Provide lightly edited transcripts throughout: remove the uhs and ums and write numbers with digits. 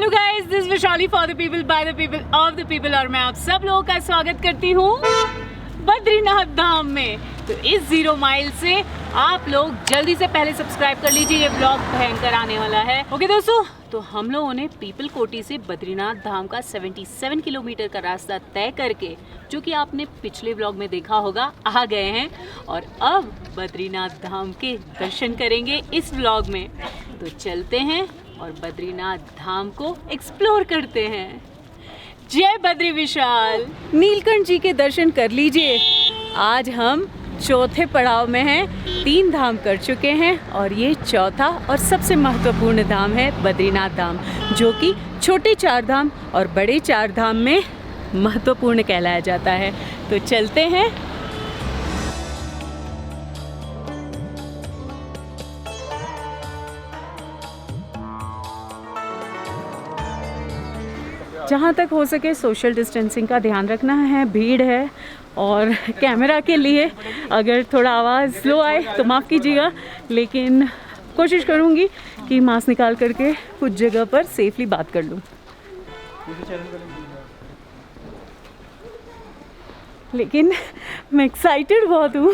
Hello guys, this Vaishali for the people by the people of the people और मैं आप सब लोगों का स्वागत करती हूँ बद्रीनाथ धाम में। तो इस 0 माइल से आप लोग जल्दी से पहले सब्सक्राइब कर लीजिए, ये ब्लॉग भयंकर आने वाला है। ओके दोस्तों, तो हम लोगों ने पीपल कोटी से बद्रीनाथ धाम का 77 किलोमीटर का रास्ता तय करके, जो कि आपने पिछले ब्लॉग में देखा होगा, आ गए हैं और अब बद्रीनाथ धाम के दर्शन करेंगे इस ब्लॉग में। तो चलते हैं और बद्रीनाथ धाम को एक्सप्लोर करते हैं। जय बद्री विशाल। नीलकंठ जी के दर्शन कर लीजिए। आज हम चौथे पड़ाव में हैं, 3 धाम कर चुके हैं और ये चौथा और सबसे महत्वपूर्ण धाम है बद्रीनाथ धाम, जो कि छोटे 4 धाम और बड़े 4 धाम में महत्वपूर्ण कहलाया जाता है। तो चलते हैं। जहाँ तक हो सके सोशल डिस्टेंसिंग का ध्यान रखना है। भीड़ है और कैमरा के लिए अगर थोड़ा आवाज़ स्लो आए तो माफ़ कीजिएगा, लेकिन कोशिश करूँगी कि मास्क निकाल करके कुछ जगह पर सेफली बात कर लूँ। लेकिन मैं एक्साइटेड बहुत हूँ।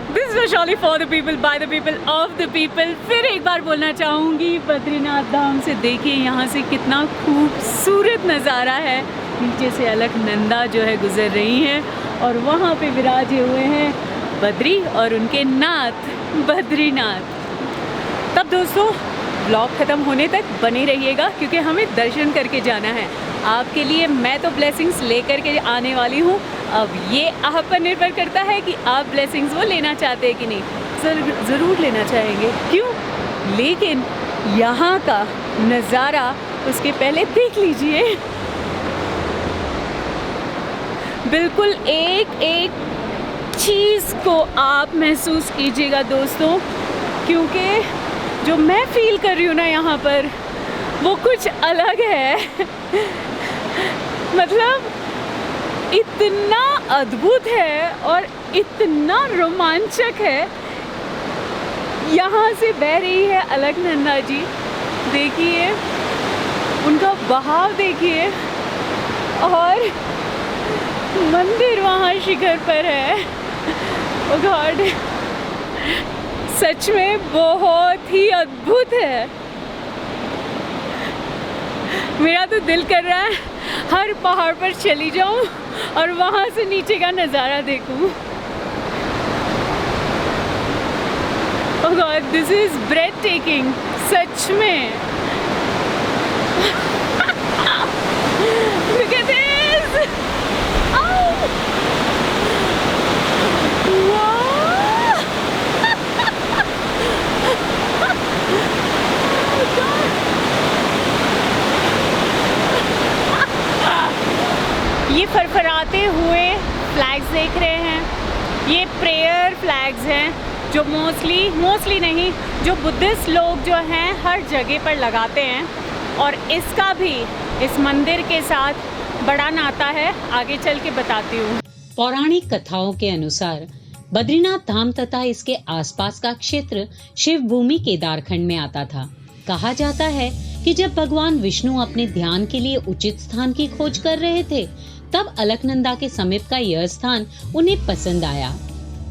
This Vaishali for the people by the people of the people. फिर एक बार बोलना चाहूँगी, बद्रीनाथ धाम से देखिए यहाँ से कितना खूबसूरत नज़ारा है। नीचे से अलकनंदा जो है गुजर रही हैं और वहाँ पे विराजे हुए हैं बद्री और उनके नाथ बद्रीनाथ। तब दोस्तों ब्लॉग ख़त्म होने तक बने रहिएगा, क्योंकि हमें दर्शन करके जाना है। आपके लिए मैं तो ब्लेसिंग्स लेकर के आने वाली हूँ। अब ये आप पर निर्भर करता है कि आप ब्लेसिंग्स वो लेना चाहते हैं कि नहीं। ज़रूर लेना चाहेंगे, क्यों? लेकिन यहाँ का नज़ारा उसके पहले देख लीजिए। बिल्कुल एक एक चीज़ को आप महसूस कीजिएगा दोस्तों, क्योंकि जो मैं फील कर रही हूँ ना यहाँ पर, वो कुछ अलग है। मतलब इतना अद्भुत है और इतना रोमांचक है। यहाँ से बह रही है अलकनंदा जी, देखिए उनका बहाव देखिए, और मंदिर वहाँ शिखर पर है। ओह गॉड, सच में बहुत ही अद्भुत है। मेरा तो दिल कर रहा है हर पहाड़ पर चली जाऊं और वहाँ से नीचे का नज़ारा देखूं। Oh god, this is breath taking, सच में। Look at this! Oh! Wow! Oh God! ये फरफराते हुए फ्लैग्स देख रहे हैं, ये प्रेयर फ्लैग्स हैं जो मोस्टली नहीं, जो बुद्धिस्ट लोग जो हैं हर जगह पर लगाते हैं। और इसका भी इस मंदिर के साथ बड़ा नाता है, आगे चल के बताती हूँ। पौराणिक कथाओं के अनुसार बद्रीनाथ धाम तथा इसके आसपास का क्षेत्र शिव भूमि केदारखंड में आता था। कहा जाता है कि जब भगवान विष्णु अपने ध्यान के लिए उचित स्थान की खोज कर रहे थे, तब अलकनंदा के समीप का यह स्थान उन्हें पसंद आया।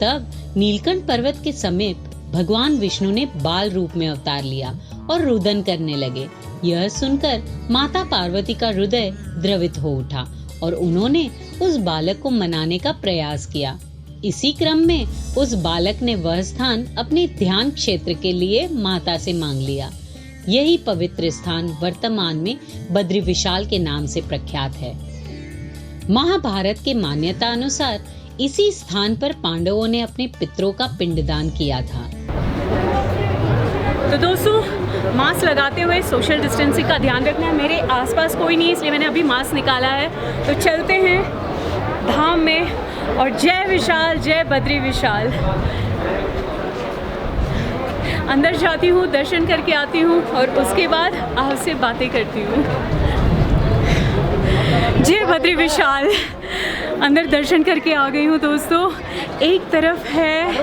तब नीलकंठ पर्वत के समीप भगवान विष्णु ने बाल रूप में अवतार लिया और रुदन करने लगे। यह सुनकर माता पार्वती का हृदय द्रवित हो उठा और उन्होंने उस बालक को मनाने का प्रयास किया। इसी क्रम में उस बालक ने वह स्थान अपने ध्यान क्षेत्र के लिए माता से मांग लिया। यही पवित्र स्थान वर्तमान में बद्री विशाल के नाम से प्रख्यात है। महाभारत के मान्यता अनुसार इसी स्थान पर पांडवों ने अपने पितरों का पिंडदान किया था। तो दोस्तों, मास्क लगाते हुए सोशल डिस्टेंसिंग का ध्यान रखना है। मेरे आसपास कोई नहीं है, इसलिए मैंने अभी मास्क निकाला है। तो चलते हैं धाम में और जय विशाल, जय बद्री विशाल। अंदर जाती हूँ, दर्शन करके आती हूँ और उसके बाद आपसे बातें करती हूँ। जय बद्री विशाल। अंदर दर्शन करके आ गई हूँ दोस्तों। एक तरफ है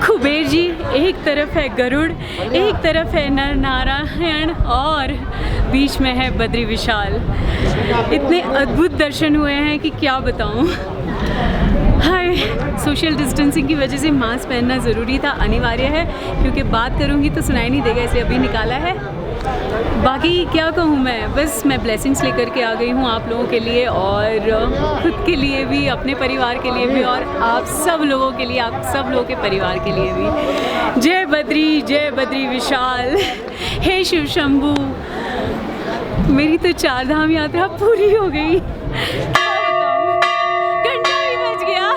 कुबेर जी, एक तरफ है गरुड़, एक तरफ है नर नारायण और बीच में है बद्री विशाल। इतने अद्भुत दर्शन हुए हैं कि क्या बताऊं। हाय, सोशल डिस्टेंसिंग की वजह से मास्क पहनना ज़रूरी था, अनिवार्य है, क्योंकि बात करूंगी तो सुनाई नहीं देगा, इसलिए अभी निकाला है। बाकी क्या कहूँ मैं, बस मैं ब्लेसिंग्स लेकर के आ गई हूँ आप लोगों के लिए और खुद के लिए भी, अपने परिवार के लिए भी और आप सब लोगों के लिए, आप सब लोगों के परिवार के लिए भी। जय बद्री विशाल, हे शिव शंभू। मेरी तो 4 धाम यात्रा पूरी हो गई, क्या बताऊँ, घंटा भी बज गया।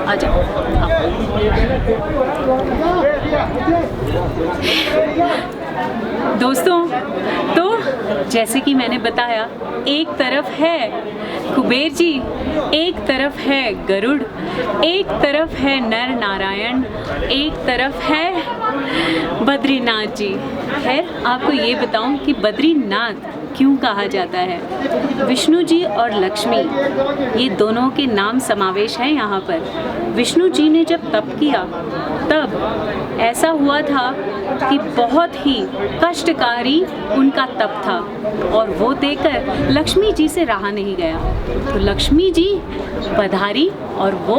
आ जाओ। दोस्तों, तो जैसे कि मैंने बताया, एक तरफ है कुबेर जी, एक तरफ है गरुड़, एक तरफ है नर नारायण, एक तरफ है बद्रीनाथ जी। खैर, आपको ये बताऊं कि बद्रीनाथ क्यों कहा जाता है। विष्णु जी और लक्ष्मी, ये दोनों के नाम समावेश है यहाँ पर। विष्णु जी ने जब तप किया तब ऐसा हुआ था कि बहुत ही कष्टकारी उनका तप था और वो देखकर लक्ष्मी जी से रहा नहीं गया। तो लक्ष्मी जी पधारी और वो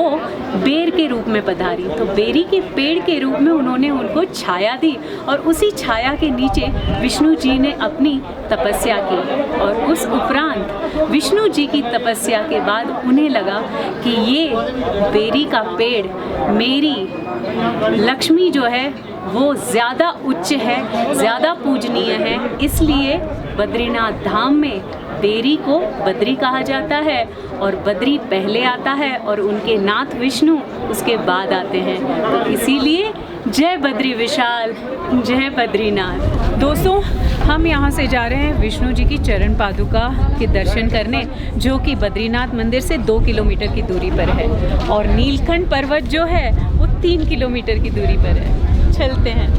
बेर के रूप में पधारी। तो बेरी के पेड़ के रूप में उन्होंने उनको छाया दी और उसी छाया के नीचे विष्णु जी ने अपनी तपस्या की। और उस उपरांत विष्णु जी की तपस्या के बाद उन्हें लगा कि ये बेरी का पेड़ मेरी लक्ष्मी जो है वो ज़्यादा उच्च है, ज़्यादा पूजनीय है, इसलिए बद्रीनाथ धाम में बेरी को बद्री कहा जाता है और बद्री पहले आता है और उनके नाथ विष्णु उसके बाद आते हैं। तो इसीलिए जय बद्री विशाल, जय बद्रीनाथ। दोस्तों, हम यहाँ से जा रहे हैं विष्णु जी की चरण पादुका के दर्शन करने, जो कि बद्रीनाथ मंदिर से 2 किलोमीटर की दूरी पर है और नीलकंठ पर्वत जो है वो 3 किलोमीटर की दूरी पर है। चलते हैं।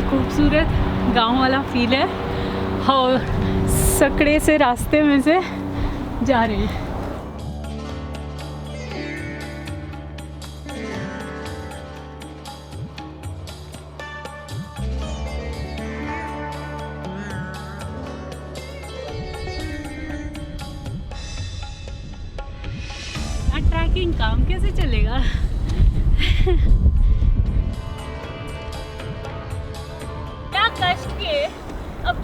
खूबसूरत गांव वाला फील है और सकड़े से रास्ते में से जा रहे हैं। ट्रैकिंग काम कैसे चलेगा? कष्ट के अब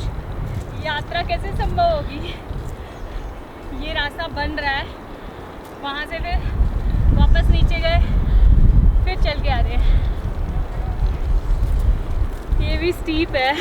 यात्रा कैसे संभव होगी? ये रास्ता बन रहा है, वहाँ से फिर वापस नीचे गए, फिर चल के आ रहे हैं। ये भी स्टीप है।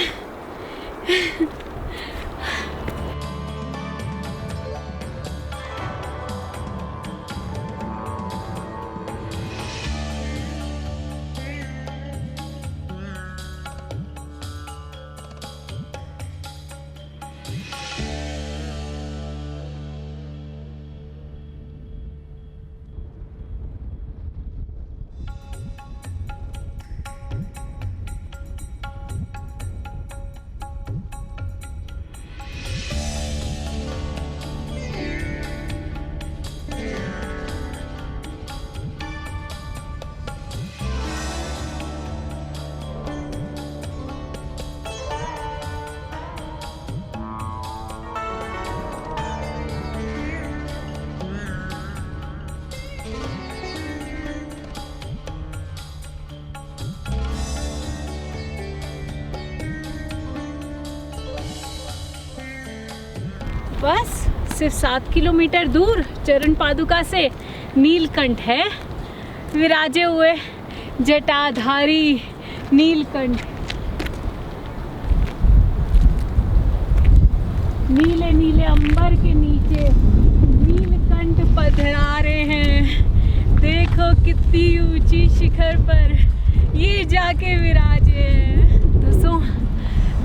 बस सिर्फ 7 किलोमीटर दूर चरण पादुका से नीलकंठ है, विराजे हुए जटाधारी नीलकंठ। नीले नीले अंबर के नीचे नीलकंठ पधरा रहे हैं। देखो कितनी ऊंची शिखर पर ये जाके विराजे हैं। दोस्तों,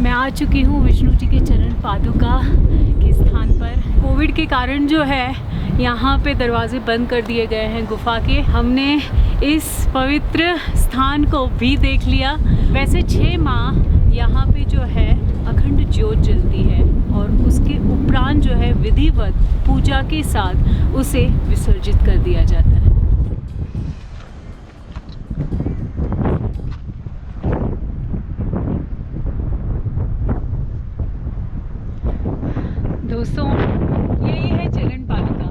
मैं आ चुकी हूँ विष्णु जी के चरण पादुका के स्थान पर। कोविड के कारण जो है यहाँ पे दरवाजे बंद कर दिए गए हैं गुफा के। हमने इस पवित्र स्थान को भी देख लिया। वैसे 6 माह यहाँ पे जो है अखंड ज्योत जलती है और उसके उपरांत जो है विधिवत पूजा के साथ उसे विसर्जित कर दिया जाता है। दोस्तों, यही है चरण पादुका।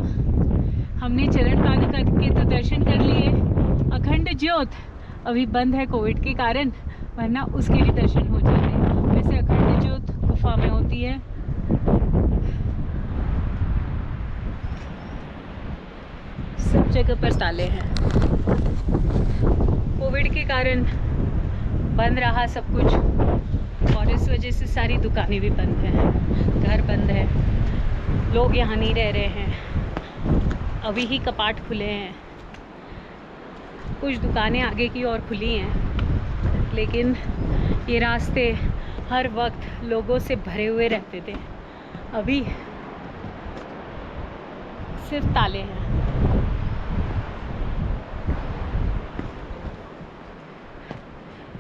हमने चरण पादुका के तो दर्शन कर लिए। अखंड ज्योत अभी बंद है कोविड के कारण, वरना उसके भी दर्शन हो जाते। वैसे अखंड ज्योत गुफा में होती है। सब जगह पर ताले हैं। कोविड के कारण बंद रहा सब कुछ और इस वजह से सारी दुकानें भी बंद हैं, घर बंद है, लोग यहाँ नहीं रह रहे हैं। अभी ही कपाट खुले हैं, कुछ दुकानें आगे की ओर खुली हैं, लेकिन ये रास्ते हर वक्त लोगों से भरे हुए रहते थे। अभी सिर्फ ताले हैं।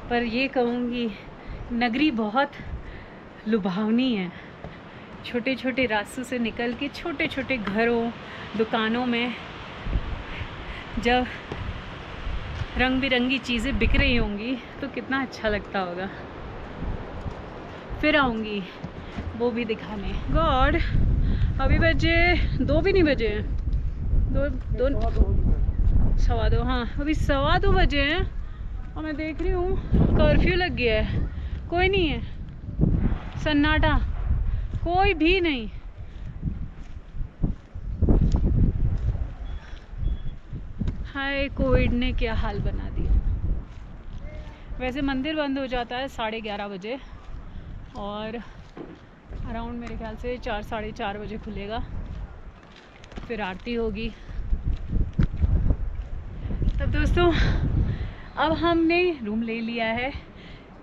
पर ये कहूँगी, नगरी बहुत लुभावनी है। छोटे छोटे रास्तों से निकल के छोटे छोटे घरों, दुकानों में जब रंग बिरंगी चीज़ें बिक रही होंगी तो कितना अच्छा लगता होगा। फिर आऊँगी वो भी दिखाने। गॉड, अभी बजे 2 भी नहीं बजे हैं, 2:15 हाँ, अभी 2:15 बजे हैं और मैं देख रही हूँ कर्फ्यू लग गया है। कोई नहीं है, सन्नाटा, कोई भी नहीं। हाय, कोविड ने क्या हाल बना दिया। वैसे मंदिर बंद हो जाता है 11:30 बजे और अराउंड मेरे ख्याल से 4 साढ़े 4 बजे खुलेगा। फिर आरती होगी। तब दोस्तों, अब हमने रूम ले लिया है।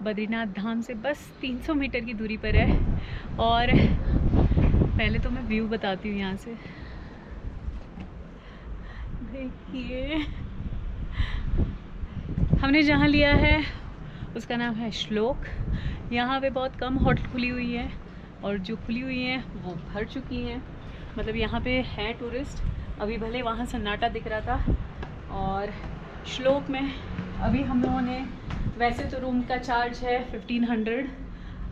बद्रीनाथ धाम से बस 300 मीटर की दूरी पर है। और पहले तो मैं व्यू बताती हूँ यहाँ से। देखिए, हमने जहाँ लिया है उसका नाम है श्लोक। यहाँ पे बहुत कम होटल खुली हुई है और जो खुली हुई हैं वो भर चुकी हैं। मतलब यहाँ पे हैं टूरिस्ट। अभी भले वहाँ सन्नाटा दिख रहा था। और श्लोक में अभी हम लोगों ने, वैसे तो रूम का चार्ज है 1500,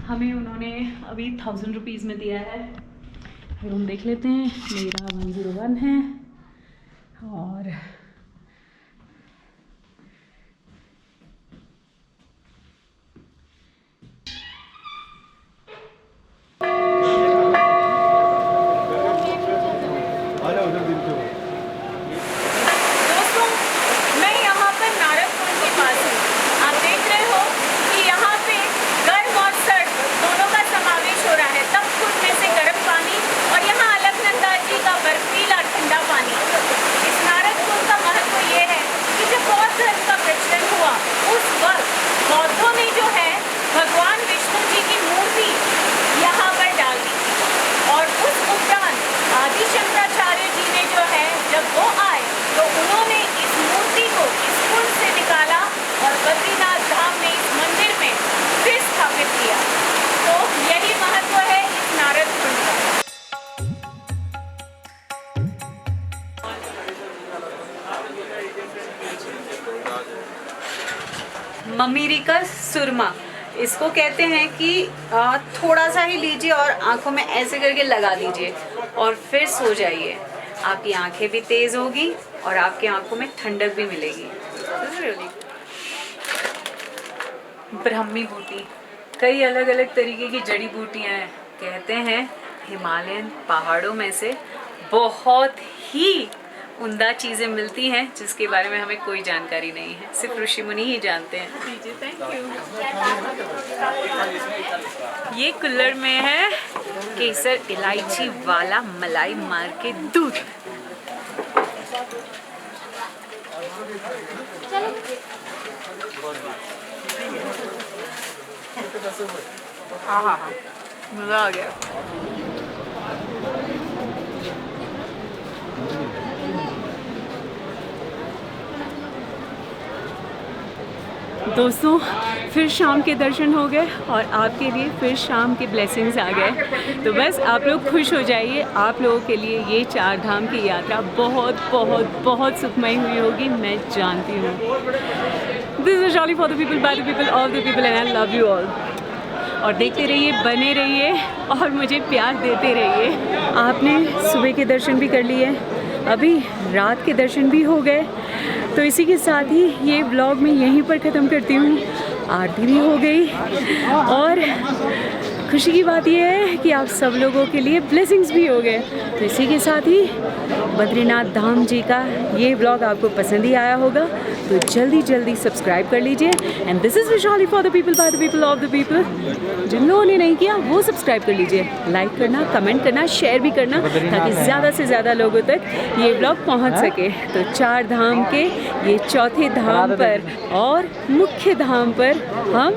हमें उन्होंने अभी 1000 रुपीज़ में दिया है। रूम देख लेते हैं। मेरा 101 है और ममीरी का सुरमा, इसको कहते हैं कि थोड़ा सा ही लीजिए और आंखों में ऐसे करके लगा दीजिए और फिर सो जाइए। आपकी आंखें भी तेज़ होगी और आपकी आंखों में ठंडक भी मिलेगी। ब्राह्मी बूटी, कई अलग अलग तरीके की जड़ी बूटियाँ हैं। कहते हैं हिमालयन पहाड़ों में से बहुत ही उम्दा चीज़ें मिलती हैं जिसके बारे में हमें कोई जानकारी नहीं है, सिर्फ ऋषि मुनि ही जानते हैं। दीजिए, थैंक यू। ये कुल्हड़ में है केसर इलायची वाला मलाई मार के दूध। हाँ, मज़ा आ गया। दोस्तों, फिर शाम के दर्शन हो गए और आपके लिए फिर शाम के ब्लेसिंग्स आ गए। तो बस आप लोग खुश हो जाइए, आप लोगों के लिए ये 4 धाम की यात्रा बहुत बहुत बहुत सुखमय हुई होगी, मैं जानती हूँ। This is jolly for the people, by the people, of the people, and I love you all. और देखते रहिए, बने रहिए और मुझे प्यार देते रहिए। आपने सुबह के दर्शन भी कर लिए, अभी रात के दर्शन भी हो गए। तो इसी के साथ ही ये व्लॉग मैं यहीं पर ख़त्म करती हूँ। आरती भी हो गई और खुशी की बात यह है कि आप सब लोगों के लिए ब्लेसिंग्स भी हो गए। तो इसी के साथ ही बद्रीनाथ धाम जी का ये व्लॉग आपको पसंद ही आया होगा, तो जल्दी जल्दी सब्सक्राइब कर लीजिए। And this is Vishali for the people, by the people, of the people. जिन लोगों ने नहीं किया वो सब्सक्राइब कर लीजिए, लाइक करना, कमेंट करना, शेयर भी करना, ताकि ज़्यादा से ज़्यादा लोगों तक ये व्लॉग पहुंच सके। तो 4 धाम के ये चौथे धाम पर और मुख्य धाम पर हम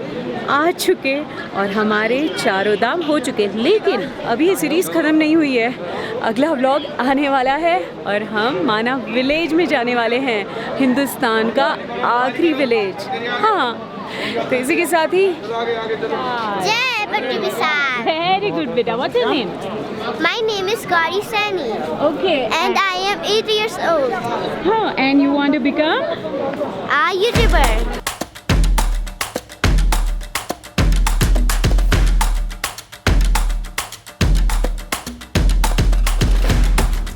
आ चुके और हमारे 4 धाम हो चुके। लेकिन अभी ये सीरीज़ ख़त्म नहीं हुई है, अगला व्लॉग आने वाला है और हम मानव विलेज में जाने वाले हैं, हिंदुस्तान का आखिरी विलेज। हाँ, तो इसी के साथ ही जय बट्टी विशाल। वेरी गुड बेटा, what's your name? My name is Gauri Sani okay, and I am 8 years old. हाँ, and you want to become A YouTuber.